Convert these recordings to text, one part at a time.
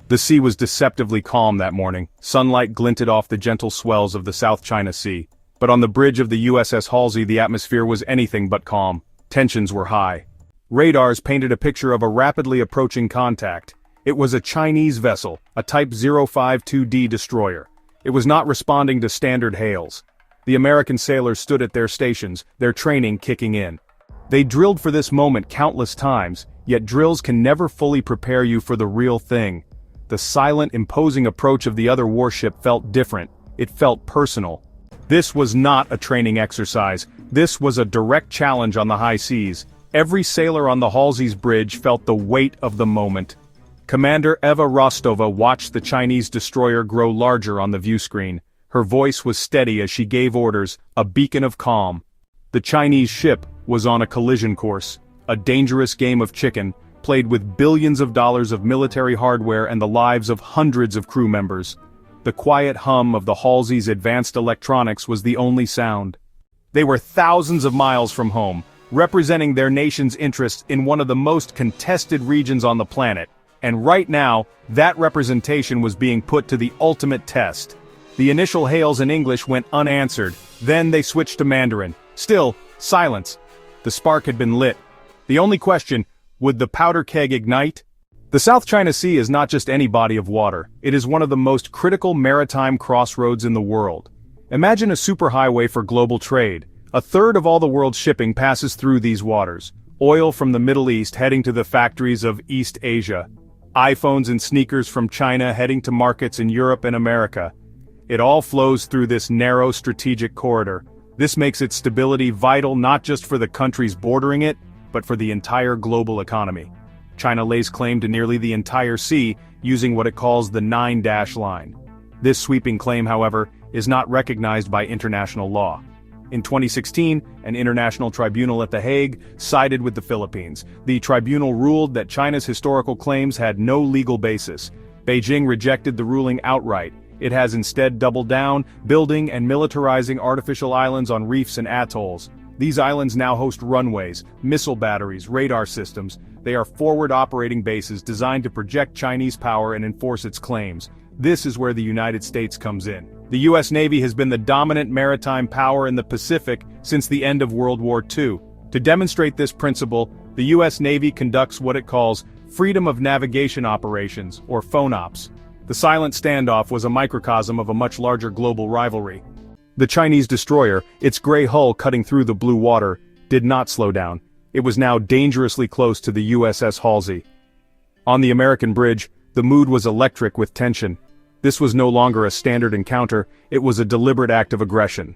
The sea was deceptively calm that morning. Sunlight glinted off the gentle swells of the South China Sea. But on the bridge of the USS Halsey, the atmosphere was anything but calm. Tensions were high. Radars painted a picture of a rapidly approaching contact. It was a Chinese vessel, a Type 052D destroyer. It was not responding to standard hails. The American sailors stood at their stations, their training kicking in. They drilled for this moment countless times, yet drills can never fully prepare you for the real thing. The silent, imposing approach of the other warship felt different. It felt personal. This was not a training exercise. This was a direct challenge on the high seas. Every sailor on the Halsey's bridge felt the weight of the moment. Commander Eva Rostova watched the Chinese destroyer grow larger on the viewscreen. Her voice was steady as she gave orders, a beacon of calm. The Chinese ship was on a collision course, a dangerous game of chicken, played with billions of dollars of military hardware and the lives of hundreds of crew members. The quiet hum of the Halsey's advanced electronics was the only sound. They were thousands of miles from home, representing their nation's interests in one of the most contested regions on the planet, and right now, that representation was being put to the ultimate test. The initial hails in English went unanswered, then they switched to Mandarin. Still, silence. The spark had been lit. The only question: would the powder keg ignite? The South China Sea is not just any body of water. It is one of the most critical maritime crossroads in the world. Imagine a superhighway for global trade. A third of all the world's shipping passes through these waters. Oil from the Middle East heading to the factories of East Asia. iPhones and sneakers from China heading to markets in Europe and America. It all flows through this narrow strategic corridor. This makes its stability vital not just for the countries bordering it, but for the entire global economy. China lays claim to nearly the entire sea, using what it calls the 9-dash line. This sweeping claim, however, is not recognized by international law. In 2016, an international tribunal at The Hague sided with the Philippines. The tribunal ruled that China's historical claims had no legal basis. Beijing rejected the ruling outright. It has instead doubled down, building and militarizing artificial islands on reefs and atolls. These islands now host runways, missile batteries, radar systems. They are forward operating bases designed to project Chinese power and enforce its claims. This is where the United States comes in. The U.S. Navy has been the dominant maritime power in the Pacific since the end of World War II. To demonstrate this principle, the U.S. Navy conducts what it calls Freedom of Navigation Operations, or FONOPs. The silent standoff was a microcosm of a much larger global rivalry. The Chinese destroyer, its gray hull cutting through the blue water, did not slow down. It was now dangerously close to the USS Halsey. On the American bridge, the mood was electric with tension. This was no longer a standard encounter, it was a deliberate act of aggression.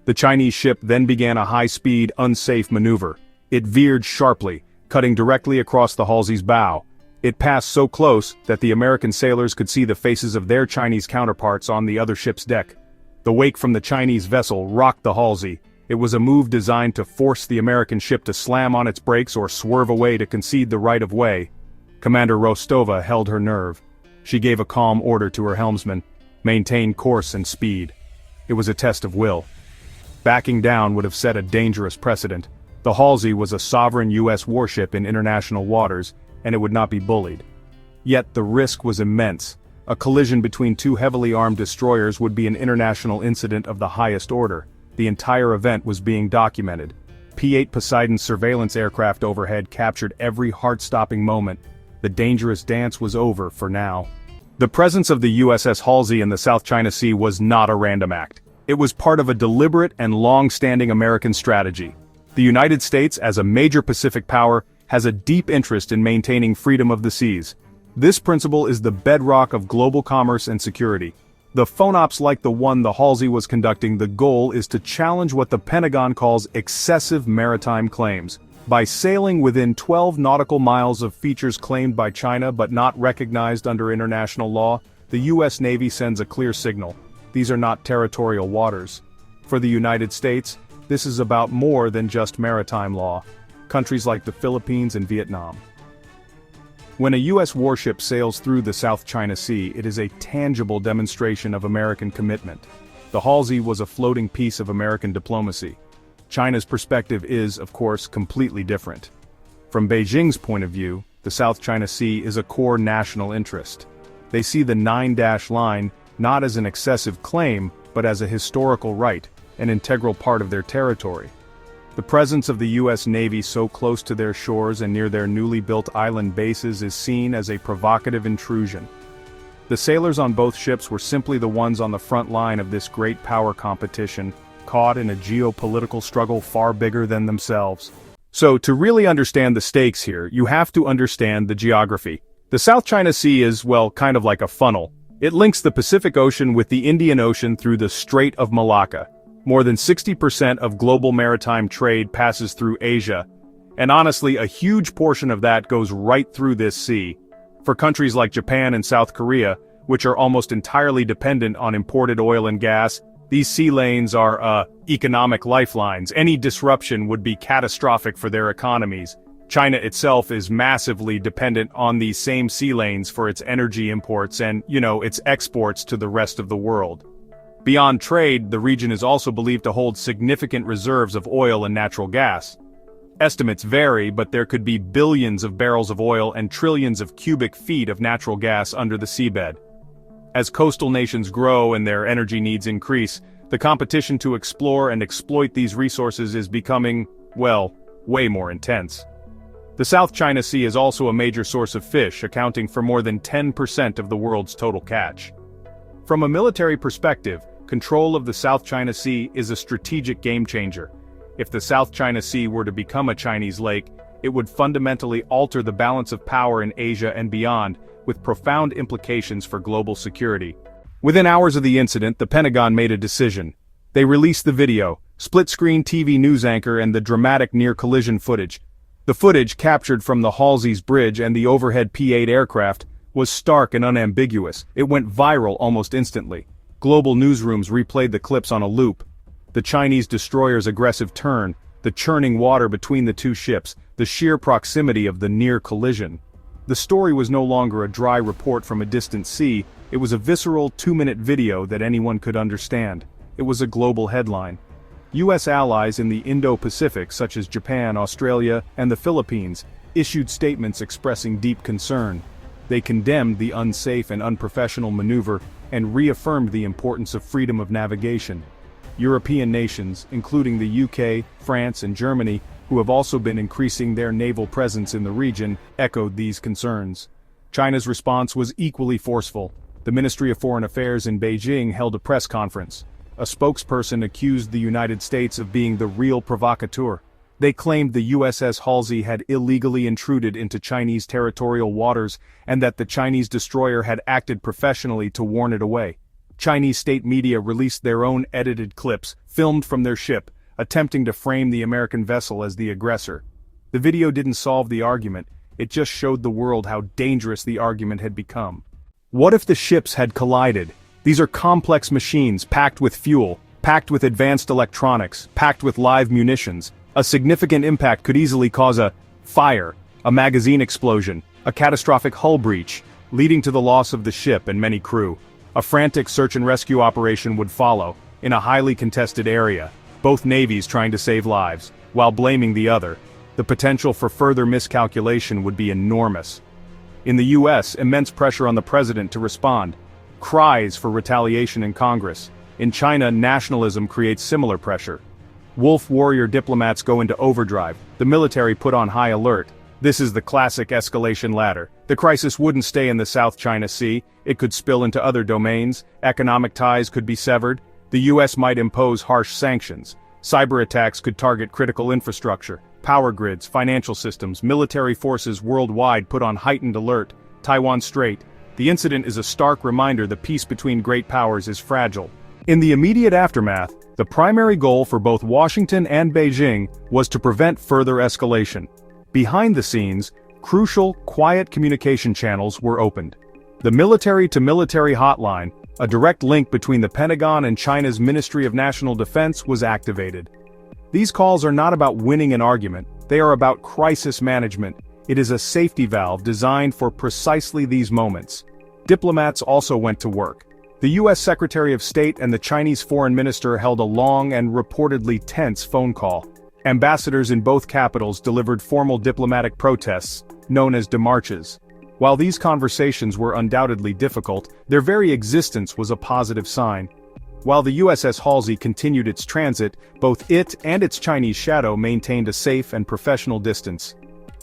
The Chinese ship then began a high-speed, unsafe maneuver. It veered sharply, cutting directly across the Halsey's bow. It passed so close that the American sailors could see the faces of their Chinese counterparts on the other ship's deck. The wake from the Chinese vessel rocked the Halsey. It was a move designed to force the American ship to slam on its brakes or swerve away to concede the right of way. Commander Rostova held her nerve. She gave a calm order to her helmsman: maintain course and speed. It was a test of will. Backing down would have set a dangerous precedent. The Halsey was a sovereign U.S. warship in international waters, and it would not be bullied. Yet the risk was immense. A collision between two heavily armed destroyers would be an international incident of the highest order. The entire event was being documented. P-8 Poseidon surveillance aircraft overhead captured every heart-stopping moment. The dangerous dance was over for now. The presence of the USS Halsey in the South China Sea was not a random act. It was part of a deliberate and long-standing American strategy. The United States, as a major Pacific power, has a deep interest in maintaining freedom of the seas. This principle is the bedrock of global commerce and security. The FONOPs like the one the Halsey was conducting, the goal is to challenge what the Pentagon calls excessive maritime claims. By sailing within 12 nautical miles of features claimed by China but not recognized under international law, the U.S. Navy sends a clear signal. These are not territorial waters. For the United States, this is about more than just maritime law. Countries like the Philippines and Vietnam. When a U.S. warship sails through the South China Sea, it is a tangible demonstration of American commitment. The Halsey was a floating piece of American diplomacy. China's perspective is, of course, completely different. From Beijing's point of view, the South China Sea is a core national interest. They see the 9-line not as an excessive claim, but as a historical right, an integral part of their territory. The presence of the U.S. Navy so close to their shores and near their newly built island bases is seen as a provocative intrusion. The sailors on both ships were simply the ones on the front line of this great power competition, caught in a geopolitical struggle far bigger than themselves. So, to really understand the stakes here, you have to understand the geography. The South China Sea is, well, kind of like a funnel. It links the Pacific Ocean with the Indian Ocean through the Strait of Malacca. More than 60% of global maritime trade passes through Asia, and honestly, a huge portion of that goes right through this sea. For countries like Japan and South Korea, which are almost entirely dependent on imported oil and gas, these sea lanes are, economic lifelines. Any disruption would be catastrophic for their economies. China itself is massively dependent on these same sea lanes for its energy imports and, its exports to the rest of the world. Beyond trade, the region is also believed to hold significant reserves of oil and natural gas. Estimates vary, but there could be billions of barrels of oil and trillions of cubic feet of natural gas under the seabed. As coastal nations grow and their energy needs increase, the competition to explore and exploit these resources is becoming, well, way more intense. The South China Sea is also a major source of fish, accounting for more than 10% of the world's total catch. From a military perspective, control of the South China Sea is a strategic game-changer. If the South China Sea were to become a Chinese lake, it would fundamentally alter the balance of power in Asia and beyond, with profound implications for global security. Within hours of the incident, the Pentagon made a decision. They released the video, split-screen TV news anchor and the dramatic near-collision footage. The footage, captured from the Halsey's Bridge and the overhead P-8 aircraft, was stark and unambiguous. It went viral almost instantly. Global newsrooms replayed the clips on a loop. The Chinese destroyer's aggressive turn, the churning water between the two ships, the sheer proximity of the near collision. The story was no longer a dry report from a distant sea, it was a visceral 2-minute video that anyone could understand. It was a global headline. U.S. allies in the Indo-Pacific, such as Japan, Australia, and the Philippines, issued statements expressing deep concern. They condemned the unsafe and unprofessional maneuver and reaffirmed the importance of freedom of navigation. European nations, including the UK, France, and Germany, who have also been increasing their naval presence in the region, echoed these concerns. China's response was equally forceful. The Ministry of Foreign Affairs in Beijing held a press conference. A spokesperson accused the United States of being the real provocateur. They claimed the USS Halsey had illegally intruded into Chinese territorial waters and that the Chinese destroyer had acted professionally to warn it away. Chinese state media released their own edited clips, filmed from their ship, attempting to frame the American vessel as the aggressor. The video didn't solve the argument, it just showed the world how dangerous the argument had become. What if the ships had collided? These are complex machines packed with fuel, packed with advanced electronics, packed with live munitions. A significant impact could easily cause a fire, a magazine explosion, a catastrophic hull breach, leading to the loss of the ship and many crew. A frantic search and rescue operation would follow, in a highly contested area, both navies trying to save lives, while blaming the other. The potential for further miscalculation would be enormous. In the US, immense pressure on the president to respond. Cries for retaliation in Congress. In China, nationalism creates similar pressure. Wolf warrior diplomats go into overdrive, the military put on high alert. This is the classic escalation ladder. The crisis wouldn't stay in the South China Sea, it could spill into other domains, economic ties could be severed, the US might impose harsh sanctions, cyber attacks could target critical infrastructure, power grids, financial systems, military forces worldwide put on heightened alert, Taiwan Strait. The incident is a stark reminder the peace between great powers is fragile. In the immediate aftermath, the primary goal for both Washington and Beijing was to prevent further escalation. Behind the scenes, crucial, quiet communication channels were opened. The military-to-military hotline, a direct link between the Pentagon and China's Ministry of National Defense, was activated. These calls are not about winning an argument, they are about crisis management. It is a safety valve designed for precisely these moments. Diplomats also went to work. The U.S. Secretary of State and the Chinese Foreign Minister held a long and reportedly tense phone call. Ambassadors in both capitals delivered formal diplomatic protests, known as demarches. While these conversations were undoubtedly difficult, their very existence was a positive sign. While the USS Halsey continued its transit, both it and its Chinese shadow maintained a safe and professional distance.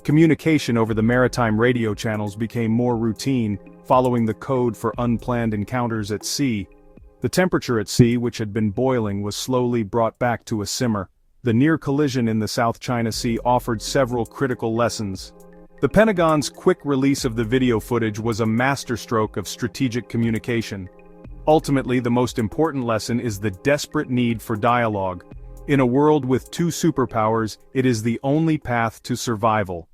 Communication over the maritime radio channels became more routine, following the code for unplanned encounters at sea. The temperature at sea, which had been boiling, was slowly brought back to a simmer. The near collision in the South China Sea offered several critical lessons. The Pentagon's quick release of the video footage was a masterstroke of strategic communication. Ultimately, the most important lesson is the desperate need for dialogue. In a world with two superpowers, it is the only path to survival.